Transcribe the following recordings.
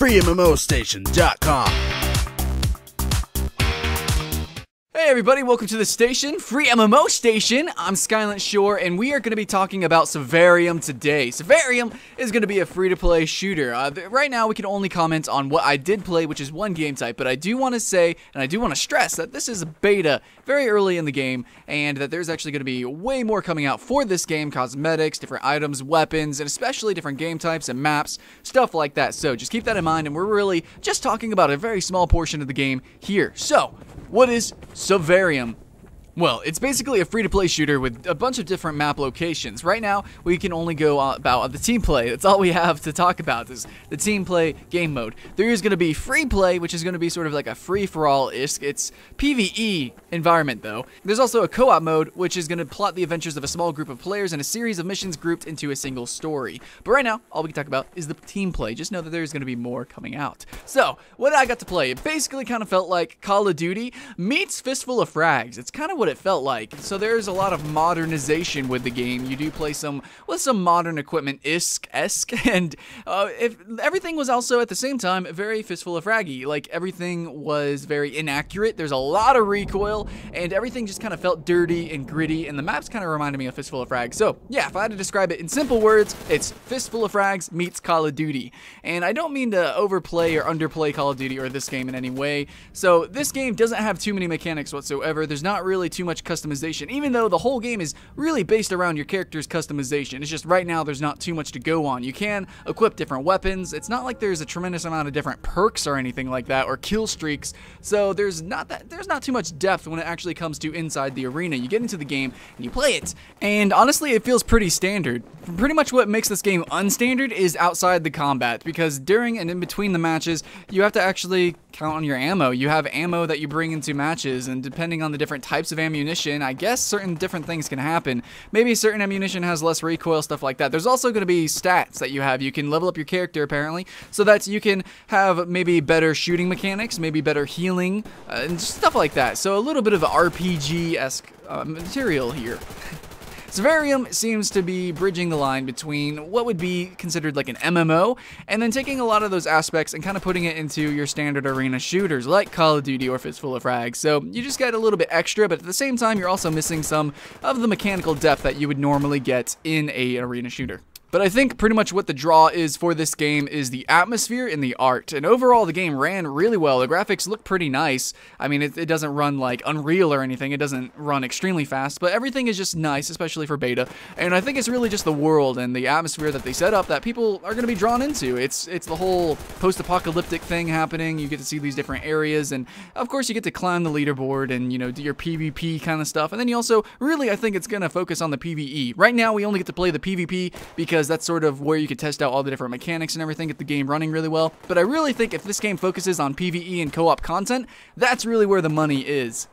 FreeMMOStation.com. Hey everybody, welcome to the station, FreeMMOStation. I'm Skylant Shore, and we are going to be talking about Survarium today. Survarium is going to be a free-to-play shooter. Right now, we can only comment on what I did play, which is one game type, but I do want to say, and I do want to stress, that this is a beta very early in the game, and that there's actually going to be way more coming out for this game, cosmetics, different items, weapons, and especially different game types and maps, stuff like that. So just keep that in mind, and we're really just talking about a very small portion of the game here. So, what is Survarium? Well, it's basically a free-to-play shooter with a bunch of different map locations. Right now, we can only go about the team play. That's all we have to talk about is the team play game mode. There is going to be free play, which is going to be sort of like a free-for-all-ish. It's PvE environment, though. There's also a co-op mode, which is going to plot the adventures of a small group of players and a series of missions grouped into a single story. But right now, all we can talk about is the team play. Just know that there's going to be more coming out. So, what I got to play, it basically kind of felt like Call of Duty meets Fistful of Frags. It's kind of what it felt like. So there's a lot of modernization with the game. You do play with some modern equipment esque, and if everything was also at the same time very Fistful of Fraggy. Like everything was very inaccurate. There's a lot of recoil, and everything just kind of felt dirty and gritty. And the maps kind of reminded me of Fistful of Frags. So yeah, if I had to describe it in simple words, it's Fistful of Frags meets Call of Duty. And I don't mean to overplay or underplay Call of Duty or this game in any way. So this game doesn't have too many mechanics whatsoever. There's not really too much customization, even though the whole game is really based around your character's customization. It's just right now there's not too much to go on. You can equip different weapons. It's not like there's a tremendous amount of different perks or anything like that, or kill streaks. So there's not too much depth when it actually comes to inside the arena. You get into the game and you play it, and honestly it feels pretty standard. Pretty much what makes this game unstandard is outside the combat, because during and in between the matches you have to actually count on your ammo. You have ammo that you bring into matches, and depending on the different types of ammunition, I guess certain different things can happen. Maybe certain ammunition has less recoil, stuff like that. There's also going to be stats that you have. You can level up your character apparently, so that you can have maybe better shooting mechanics, maybe better healing, and stuff like that. So a little bit of RPG-esque material here. Survarium seems to be bridging the line between what would be considered like an MMO, and then taking a lot of those aspects and kind of putting it into your standard arena shooters like Call of Duty or Fistful of Frags. So you just get a little bit extra, but at the same time you're also missing some of the mechanical depth that you would normally get in an arena shooter. But I think pretty much what the draw is for this game is the atmosphere and the art. And overall, the game ran really well. The graphics look pretty nice. I mean, it doesn't run like Unreal or anything. It doesn't run extremely fast, but everything is just nice, especially for beta. And I think it's really just the world and the atmosphere that they set up that people are going to be drawn into. It's the whole post-apocalyptic thing happening. You get to see these different areas, and of course you get to climb the leaderboard and, you know, do your PvP kind of stuff. And then you also, really, I think it's going to focus on the PvE. Right now, we only get to play the PvP because that's sort of where you can test out all the different mechanics and everything, get the game running really well. But I really think if this game focuses on PvE and co-op content, that's really where the money is.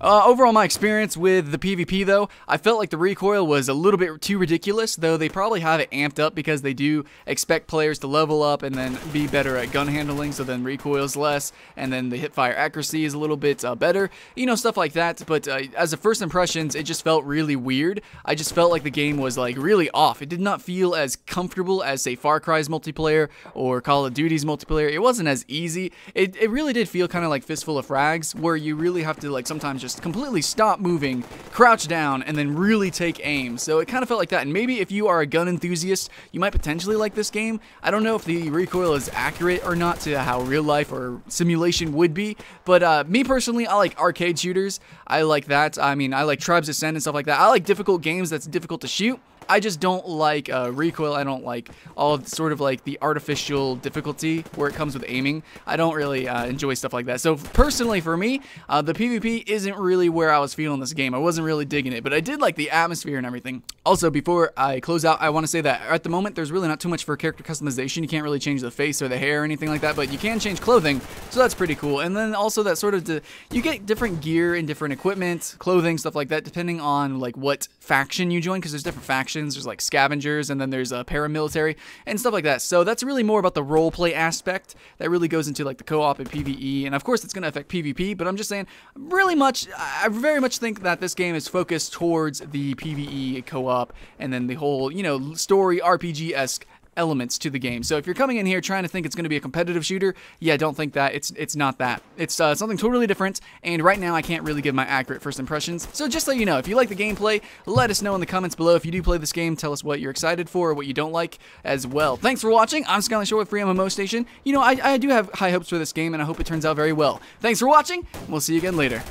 Overall, my experience with the PvP, though, I felt like the recoil was a little bit too ridiculous, though they probably have it amped up because they do expect players to level up and then be better at gun handling, so then recoil's less, and then the hipfire accuracy is a little bit better, you know, stuff like that. But as a first impressions, it just felt really weird. I just felt like the game was like really off. It did not feel as comfortable as, say, Far Cry's multiplayer or Call of Duty's multiplayer. It wasn't as easy. It really did feel kind of like Fistful of Frags, where you really have to like sometimes just completely stop moving, crouch down, and then really take aim. So it kind of felt like that. And maybe if you are a gun enthusiast, you might potentially like this game. I don't know if the recoil is accurate or not to how real life or simulation would be, but me personally, I like arcade shooters. I like that. I mean, I like Tribes Ascend and stuff like that. I like difficult games that's difficult to shoot. I just don't like recoil. I don't like all of sort of like the artificial difficulty where it comes with aiming. I don't really enjoy stuff like that. So personally for me, the PvP isn't really where I was feeling this game. I wasn't really digging it, but I did like the atmosphere and everything. Also, before I close out, I want to say that at the moment, there's really not too much for character customization. You can't really change the face or the hair or anything like that, but you can change clothing, so that's pretty cool. And then also that sort of, you get different gear and different equipment, clothing, stuff like that, depending on like what faction you join, because there's different factions. There's like scavengers, and then there's paramilitary and stuff like that. So that's really more about the roleplay aspect that really goes into like the co-op and PvE, and of course it's going to affect PvP, but I'm just saying, I very much think that this game is focused towards the PvE co-op, and then the whole, you know, story RPG-esque elements to the game. So if you're coming in here trying to think it's going to be a competitive shooter, yeah, don't think that. It's not that. It's something totally different, and right now I can't really give my accurate first impressions. So just so you know, if you like the gameplay, let us know in the comments below. If you do play this game, tell us what you're excited for or what you don't like as well. Thanks for watching. I'm S.T.A.L.K.E.R with FreeMMOStation. You know, I do have high hopes for this game, and I hope it turns out very well. Thanks for watching, and we'll see you again later.